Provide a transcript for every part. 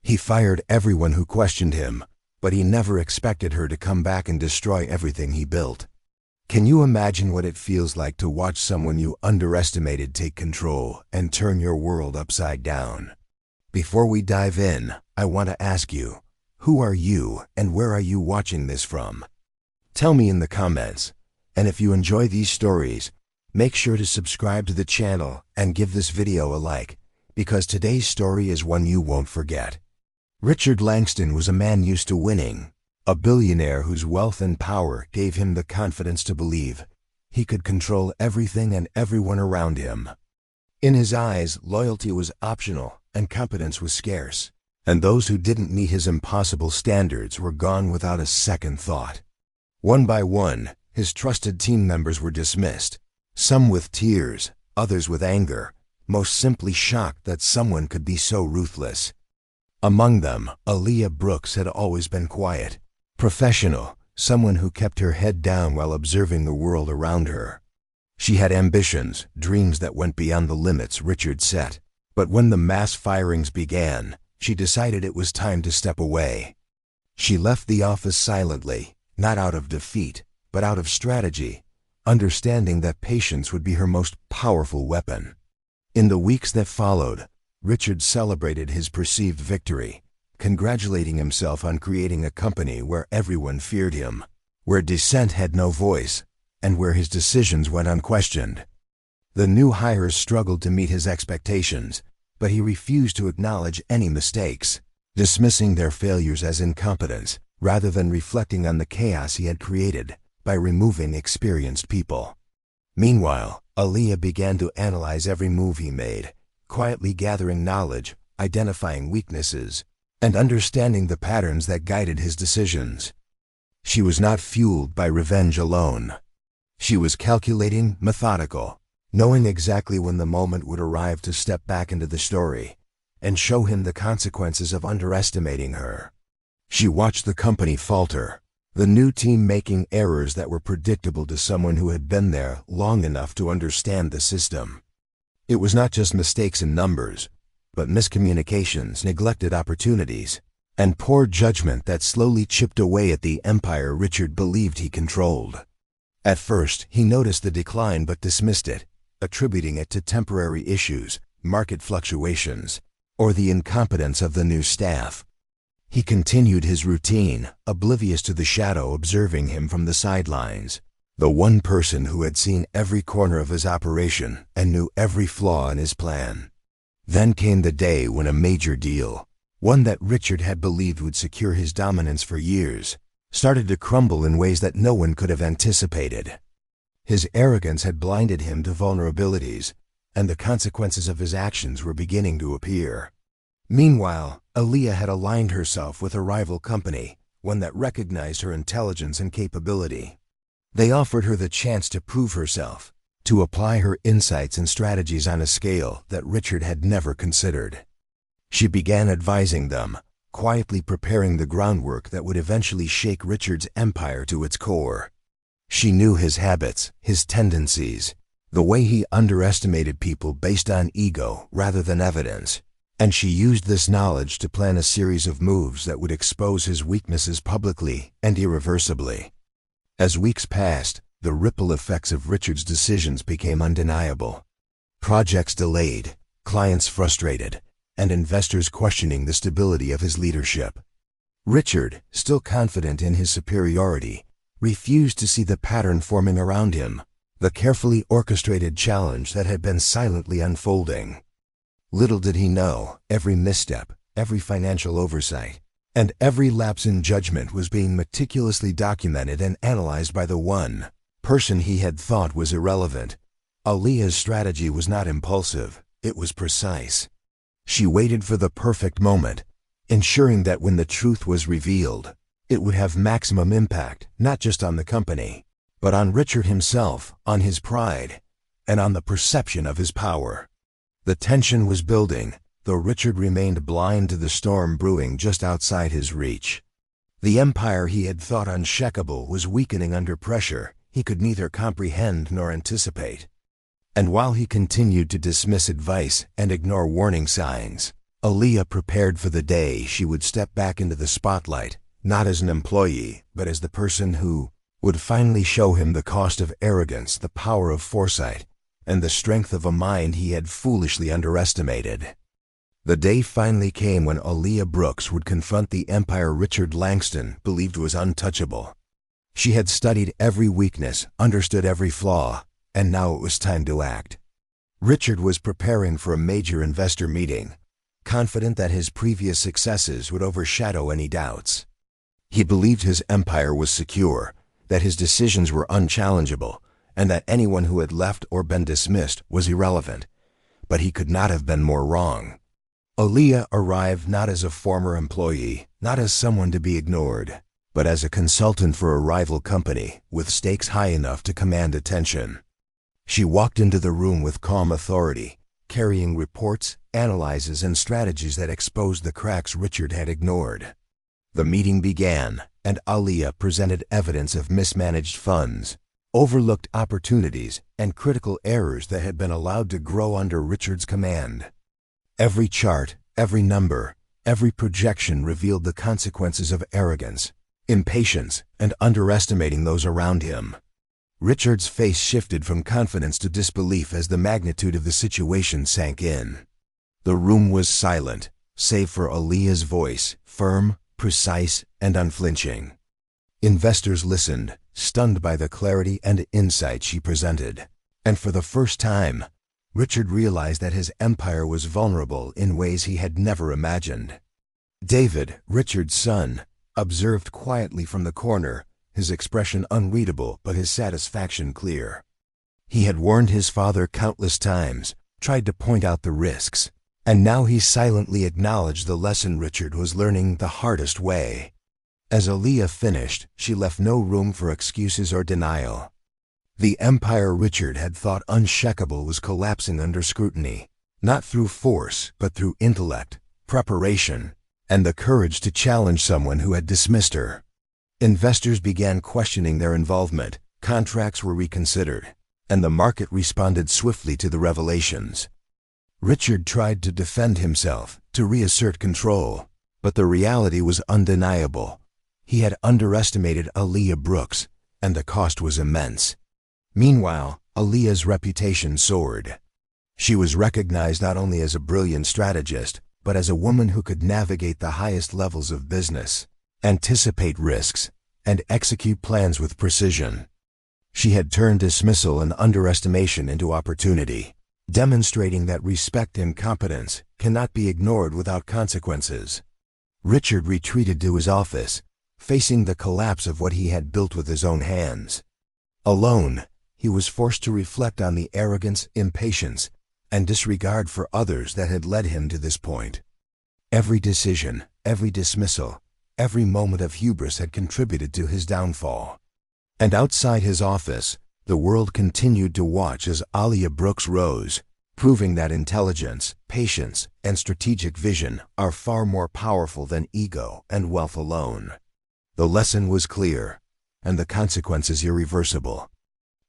He fired everyone who questioned him, but he never expected her to come back and destroy everything he built. Can you imagine what it feels like to watch someone you underestimated take control and turn your world upside down? Before we dive in, I want to ask you, who are you and where are you watching this from? Tell me in the comments. And if you enjoy these stories, make sure to subscribe to the channel and give this video a like, because today's story is one you won't forget. Richard Langston was a man used to winning, a billionaire whose wealth and power gave him the confidence to believe he could control everything and everyone around him. In his eyes, loyalty was optional and competence was scarce, and those who didn't meet his impossible standards were gone without a second thought. One by one, his trusted team members were dismissed, some with tears, others with anger, most simply shocked that someone could be so ruthless. Among them, Aaliyah Brooks had always been quiet, professional, someone who kept her head down while observing the world around her. She had ambitions, dreams that went beyond the limits Richard set, but when the mass firings began, she decided it was time to step away. She left the office silently, not out of defeat, but out of strategy, understanding that patience would be her most powerful weapon. In the weeks that followed, Richard celebrated his perceived victory, congratulating himself on creating a company where everyone feared him, where dissent had no voice, and where his decisions went unquestioned. The new hires struggled to meet his expectations, but he refused to acknowledge any mistakes, dismissing their failures as incompetence, rather than reflecting on the chaos he had created by removing experienced people. Meanwhile, Aaliyah began to analyze every move he made, quietly gathering knowledge, identifying weaknesses, and understanding the patterns that guided his decisions. She was not fueled by revenge alone. She was calculating, methodical, knowing exactly when the moment would arrive to step back into the story and show him the consequences of underestimating her. She watched the company falter, the new team making errors that were predictable to someone who had been there long enough to understand the system. It was not just mistakes in numbers, but miscommunications, neglected opportunities, and poor judgment that slowly chipped away at the empire Richard believed he controlled. At first, he noticed the decline but dismissed it, attributing it to temporary issues, market fluctuations, or the incompetence of the new staff. He continued his routine, oblivious to the shadow observing him from the sidelines, the one person who had seen every corner of his operation and knew every flaw in his plan. Then came the day when a major deal, one that Richard had believed would secure his dominance for years, started to crumble in ways that no one could have anticipated. His arrogance had blinded him to vulnerabilities, and the consequences of his actions were beginning to appear. Meanwhile, Aaliyah had aligned herself with a rival company, one that recognized her intelligence and capability. They offered her the chance to prove herself, to apply her insights and strategies on a scale that Richard had never considered. She began advising them, quietly preparing the groundwork that would eventually shake Richard's empire to its core. She knew his habits, his tendencies, the way he underestimated people based on ego rather than evidence, and she used this knowledge to plan a series of moves that would expose his weaknesses publicly and irreversibly. As weeks passed, the ripple effects of Richard's decisions became undeniable. Projects delayed, clients frustrated, and investors questioning the stability of his leadership. Richard, still confident in his superiority, refused to see the pattern forming around him, the carefully orchestrated challenge that had been silently unfolding. Little did he know, every misstep, every financial oversight, and every lapse in judgment was being meticulously documented and analyzed by the one person he had thought was irrelevant. Aaliyah's strategy was not impulsive, it was precise. She waited for the perfect moment, ensuring that when the truth was revealed, it would have maximum impact, not just on the company, but on Richard himself, on his pride, and on the perception of his power. The tension was building, though Richard remained blind to the storm brewing just outside his reach. The empire he had thought unshakable was weakening under pressure he could neither comprehend nor anticipate. And while he continued to dismiss advice and ignore warning signs, Aaliyah prepared for the day she would step back into the spotlight, not as an employee, but as the person who would finally show him the cost of arrogance, the power of foresight, and the strength of a mind he had foolishly underestimated. The day finally came when Aaliyah Brooks would confront the empire Richard Langston believed was untouchable. She had studied every weakness, understood every flaw, and now it was time to act. Richard was preparing for a major investor meeting, confident that his previous successes would overshadow any doubts. He believed his empire was secure, that his decisions were unchallengeable, and that anyone who had left or been dismissed was irrelevant. But he could not have been more wrong. Aaliyah arrived not as a former employee, not as someone to be ignored, but as a consultant for a rival company with stakes high enough to command attention. She walked into the room with calm authority, carrying reports, analyses, and strategies that exposed the cracks Richard had ignored. The meeting began, and Aaliyah presented evidence of mismanaged funds, overlooked opportunities, and critical errors that had been allowed to grow under Richard's command. Every chart, every number, every projection revealed the consequences of arrogance, impatience, and underestimating those around him. Richard's face shifted from confidence to disbelief as the magnitude of the situation sank in. The room was silent, save for Aaliyah's voice, firm, precise, and unflinching. Investors listened, stunned by the clarity and insight she presented. And for the first time, Richard realized that his empire was vulnerable in ways he had never imagined. David, Richard's son, observed quietly from the corner, his expression unreadable but his satisfaction clear. He had warned his father countless times, tried to point out the risks, and now he silently acknowledged the lesson Richard was learning the hardest way. As Aaliyah finished, she left no room for excuses or denial. The empire Richard had thought unshakable was collapsing under scrutiny, not through force, but through intellect, preparation, and the courage to challenge someone who had dismissed her. Investors began questioning their involvement, contracts were reconsidered, and the market responded swiftly to the revelations. Richard tried to defend himself, to reassert control, but the reality was undeniable. He had underestimated Aaliyah Brooks, and the cost was immense. Meanwhile, Aaliyah's reputation soared. She was recognized not only as a brilliant strategist, but as a woman who could navigate the highest levels of business, anticipate risks, and execute plans with precision. She had turned dismissal and underestimation into opportunity, demonstrating that respect and competence cannot be ignored without consequences. Richard retreated to his office, facing the collapse of what he had built with his own hands. Alone, he was forced to reflect on the arrogance, impatience, and disregard for others that had led him to this point. Every decision, every dismissal, every moment of hubris had contributed to his downfall. And outside his office, the world continued to watch as Aaliyah Brooks rose, proving that intelligence, patience, and strategic vision are far more powerful than ego and wealth alone. The lesson was clear, and the consequences irreversible.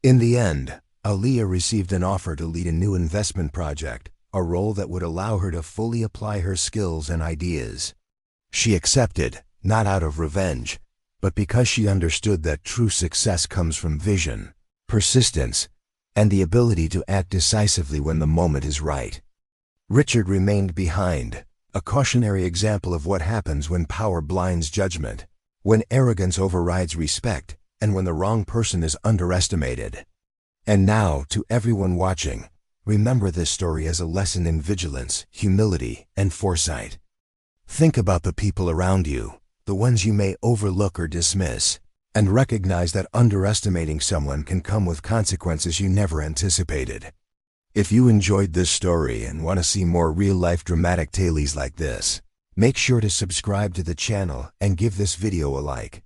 In the end, Aaliyah received an offer to lead a new investment project, a role that would allow her to fully apply her skills and ideas. She accepted, not out of revenge, but because she understood that true success comes from vision, persistence, and the ability to act decisively when the moment is right. Richard remained behind, a cautionary example of what happens when power blinds judgment, when arrogance overrides respect, and when the wrong person is underestimated. And now, to everyone watching, remember this story as a lesson in vigilance, humility, and foresight. Think about the people around you, the ones you may overlook or dismiss, and recognize that underestimating someone can come with consequences you never anticipated. If you enjoyed this story and want to see more real-life dramatic tales like this, make sure to subscribe to the channel and give this video a like.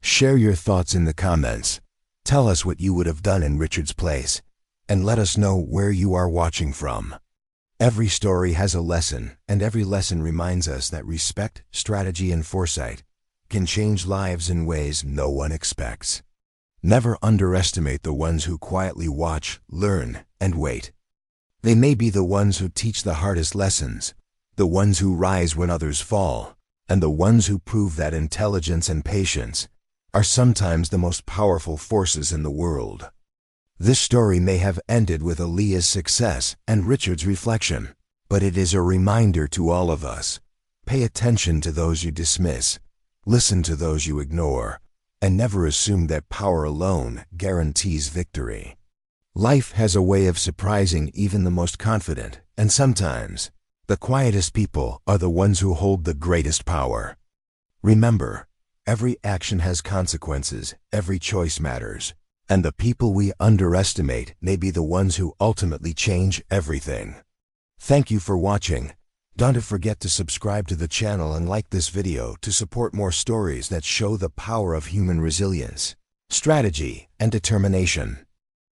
Share your thoughts in the comments. Tell us what you would have done in Richard's place, and let us know where you are watching from. Every story has a lesson, and every lesson reminds us that respect, strategy, and foresight can change lives in ways no one expects. Never underestimate the ones who quietly watch, learn, and wait. They may be the ones who teach the hardest lessons, the ones who rise when others fall, and the ones who prove that intelligence and patience are sometimes the most powerful forces in the world. This story may have ended with Aaliyah's success and Richard's reflection, but it is a reminder to all of us. Pay attention to those you dismiss, listen to those you ignore, and never assume that power alone guarantees victory. Life has a way of surprising even the most confident, and sometimes, the quietest people are the ones who hold the greatest power. Remember, every action has consequences, every choice matters, and the people we underestimate may be the ones who ultimately change everything. Thank you for watching. Don't forget to subscribe to the channel and like this video to support more stories that show the power of human resilience, strategy, and determination.